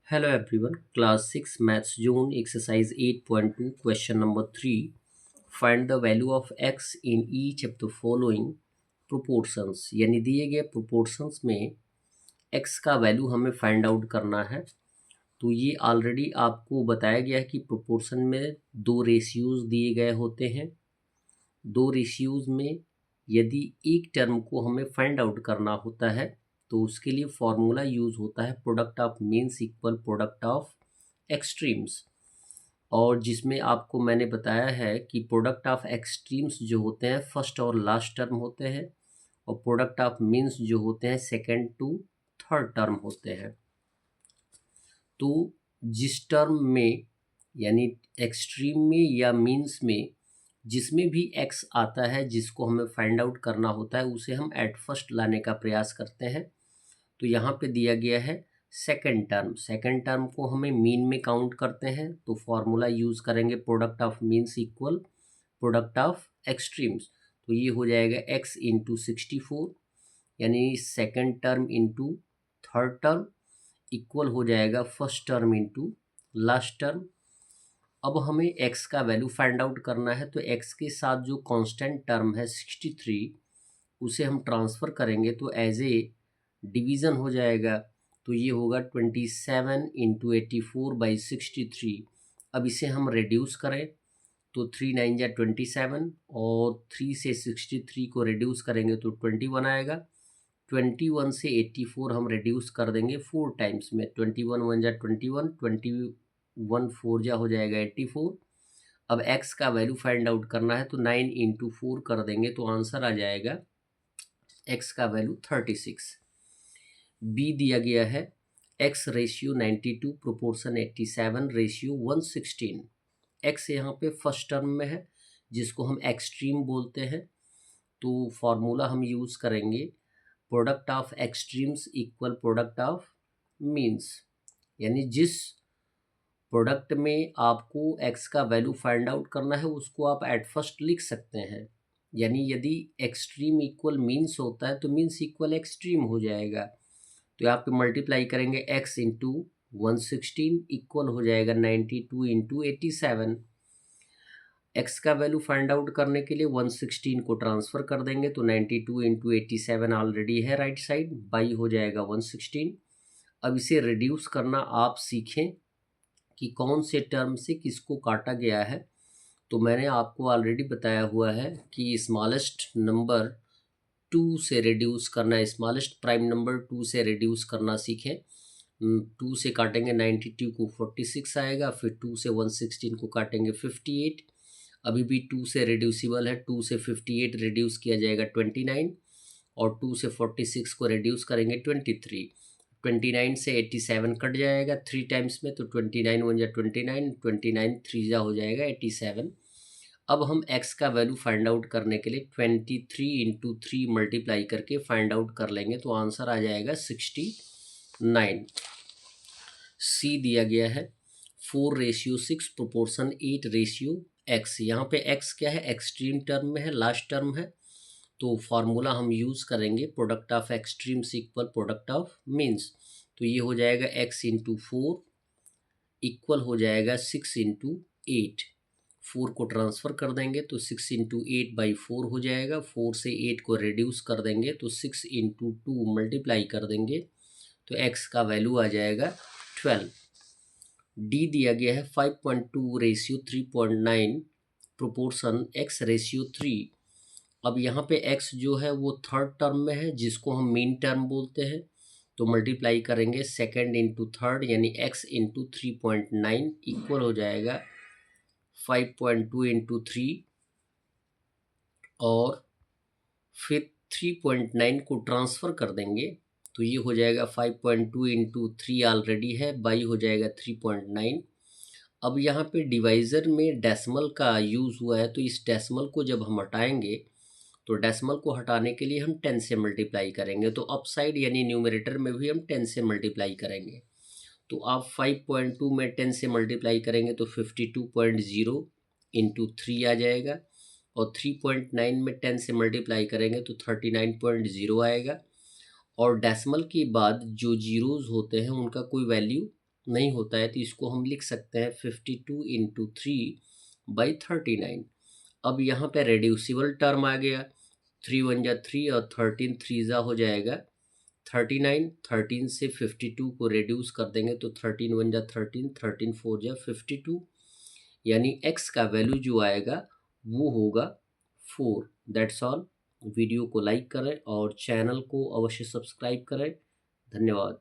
Hello everyone, class 6 maths zone exercise 8.2 question number 3. Find the value of x in each of the following proportions. यानी दिए गए proportions में x का value हमें find out करना है। तो ये ऑलरेडी आपको बताया गया है कि प्रोपोर्शन में दो रेशियोज दिए गए होते हैं। दो रेशियोज में यदि एक टर्म को हमें फाइंड आउट करना होता है तो उसके लिए फॉर्मूला यूज होता है product of means equal product of extremes. और जिसमें आपको मैंने बताया है कि प्रोडक्ट ऑफ एक्सट्रीम्स जो होते हैं फर्स्ट और लास्ट टर्म होते हैं और प्रोडक्ट ऑफ मीन्स जो होते हैं सेकेंड टू थर्ड टर्म होते हैं। तो जिस टर्म में यानी एक्सट्रीम में या मीन्स में जिसमें भी x आता है जिसको हमें फाइंड आउट करना होता है उसे हम एट फर्स्ट लाने का प्रयास करते हैं। तो यहाँ पे दिया गया है सेकेंड टर्म को हमें मीन में काउंट करते हैं तो फॉर्मूला यूज़ करेंगे product of means equal product of extremes. तो ये हो जाएगा x इंटू 64 यानी second term into third term equal हो जाएगा first term into last term. अब हमें x का वैल्यू फाइंड आउट करना है तो x के साथ जो कांस्टेंट टर्म है 63 उसे हम ट्रांसफ़र करेंगे तो एज ए डिवीज़न हो जाएगा। तो ये होगा 27 इंटू 84/63। अब इसे हम रिड्यूस करें तो 3 9 जा 27 और 3 से 63 को रिड्यूस करेंगे तो 21 आएगा। 21 से 84 हम रिड्यूस कर देंगे 4 टाइम्स में। 21 1 जा 21, 21 4 जा हो जाएगा 84। अब x का वैल्यू फाइंड आउट करना है तो 9 इंटू 4 कर देंगे तो आंसर आ जाएगा x का वैल्यू 36। बी दिया गया है x ratio 92 proportion 87 ratio 116। x यहाँ पे फर्स्ट टर्म में है जिसको हम एक्सट्रीम बोलते हैं। तो फॉर्मूला हम यूज़ करेंगे product of extremes equal product of means. यानी जिस प्रोडक्ट में आपको x का वैल्यू फाइंड आउट करना है उसको आप एट फर्स्ट लिख सकते हैं। यानी यदि एक्सट्रीम इक्वल मीन्स होता है तो मीन्स इक्वल एक्सट्रीम हो जाएगा। तो यहाँ पे मल्टीप्लाई करेंगे x इंटू 116 इक्वल हो जाएगा 92 इंटू 87। x का वैल्यू फाइंड आउट करने के लिए 116 को ट्रांसफ़र कर देंगे तो 92 इंटू 87 ऑलरेडी है राइट साइड, बाई हो जाएगा 116। अब इसे रिड्यूस करना आप सीखें कि कौन से टर्म से किसको काटा गया है। तो मैंने आपको ऑलरेडी बताया हुआ है कि स्मॉलेस्ट नंबर 2 से रिड्यूस करना, स्मॉलेस्ट प्राइम नंबर 2 से रिड्यूस करना सीखें। 2 से काटेंगे 92 को 46 आएगा, फिर 2 से 116 को काटेंगे 58। अभी भी 2 से रिड्यूसिबल है, 2 से 58 रिड्यूस किया जाएगा 29 और 2 से 46 को रिड्यूस करेंगे 23। 29 से 87 कट जाएगा 3 टाइम्स में तो 29 1 जा 29, 29 3 जा हो जाएगा 87। अब हम x का वैल्यू फाइंड आउट करने के लिए 23 इंटू 3 मल्टीप्लाई करके फाइंड आउट कर लेंगे तो आंसर आ जाएगा 69। सी दिया गया है 4 रेशियो 6 प्रोपोर्शन 8 रेशियो x। यहाँ पे x क्या है, एक्सट्रीम टर्म में है, लास्ट टर्म है। तो फार्मूला हम यूज़ करेंगे product of extremes equal product of means. तो ये हो जाएगा x इंटू 4 इक्वल हो जाएगा 6 इंटू 8। 4 को ट्रांसफ़र कर देंगे तो 6 इंटू 8/4 हो जाएगा। 4 से 8 को रिड्यूस कर देंगे तो 6 इंटू 2 मल्टीप्लाई कर देंगे तो x का वैल्यू आ जाएगा 12। डी दिया गया है 5.2 रेशियो 3.9 प्रोपोर्शन x रेशियो 3। अब यहाँ पे x जो है वो थर्ड टर्म में है जिसको हम मीन टर्म बोलते हैं। तो मल्टीप्लाई करेंगे सेकेंड इंटू थर्ड यानी x इंटू 3.9 इक्वल हो जाएगा 5.2 इंटू 3 और फिर 3.9 को ट्रांसफ़र कर देंगे तो ये हो जाएगा 5.2 इंटू 3 ऑलरेडी है, बाई हो जाएगा 3.9। अब यहाँ पे डिवाइज़र में डेसिमल का यूज़ हुआ है तो इस डेसिमल को जब हम हटाएंगे तो डेसिमल को हटाने के लिए हम 10 से मल्टीप्लाई करेंगे। तो अप साइड यानी न्यूमरेटर में भी हम 10 से मल्टीप्लाई करेंगे। तो आप 5.2 में 10 से मल्टीप्लाई करेंगे तो 52.0 इंटू 3 आ जाएगा और 3.9 में 10 से मल्टीप्लाई करेंगे तो 39.0 आएगा। और डेसिमल के बाद जो जीरोज़ होते हैं उनका कोई वैल्यू नहीं होता है तो इसको हम लिख सकते हैं 52 इंटू 3/39। अब यहाँ पे रेड्यूसिबल टर्म आ गया, 3 वन जा 3 और 13 3 जा हो जाएगा 39। 13 से 52 को रिड्यूस कर देंगे तो 13 वन जा 13, 13 4 जा 52, यानी x का वैल्यू जो आएगा वो होगा 4। That's all. वीडियो को लाइक करें और चैनल को अवश्य सब्सक्राइब करें। धन्यवाद।